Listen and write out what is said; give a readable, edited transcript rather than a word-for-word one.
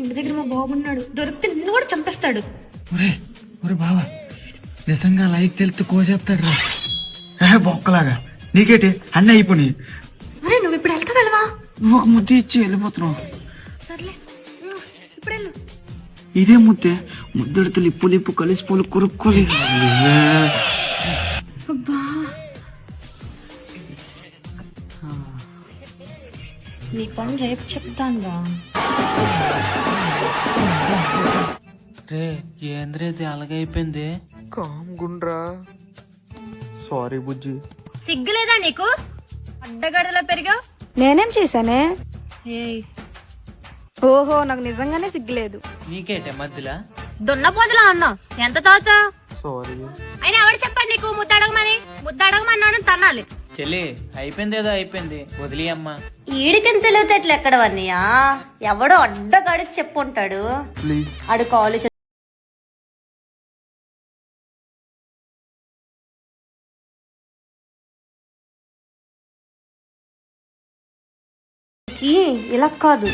ఇంటి దగ్గర మా బాబు ఉన్నాడు, దొరికితే నిన్ను కూడా చంపేస్తాడు. ఒరే ఒరే బావా, నిజంగా లైక్ తెలుతూ కోసేస్తాడు రా. బొక్కలాగా నీకేటి అన్నీ అయిపోయి. అరే నువ్వు ఇప్పుడు వెళ్తావా? నువ్వు ఒక ముద్ద ఇచ్చి వెళ్ళిపోతున్నావు. సర్లే ఇప్పుడు వెళ్ళు. ఇదే ముద్దే, ముద్దడితే లిప్పు లిప్పు కలిసిపోలు కొరుక్కోలేదు. అబ్బా నీ పని రేపు చెప్తాను రా. రే ఏంద్రైతే అలాగైపోయింది. కామ్ గుండ్రా. సారీ బుజ్జి. సిగ్గులేదా నీకు? అడ్డగడలో పెరిగావు. నేనేం చేశానే? ఏయ్ ఓహో, నాకు నిజంగానే సిగ్గులేదు. నీకేటే మధ్యలో దున్నపోతులా అన్నావు, ఎంత తాచా? సారీ. అయినా ఎవరు చెప్పండి నీకు ముద్దడగమన్నాను తన్నాలి. చెల్లి అయిపోయింది, ఏదో అయిపోయింది, వదిలి అమ్మా. ఈడికిని తెలివితేటలు ఎక్కడవన్నయ్యా? ఎవడో అడ్డగాడికి చెప్పుంటాడు. ప్లీజ్. ఆడు కాలేజ్ ఇలా కాదు.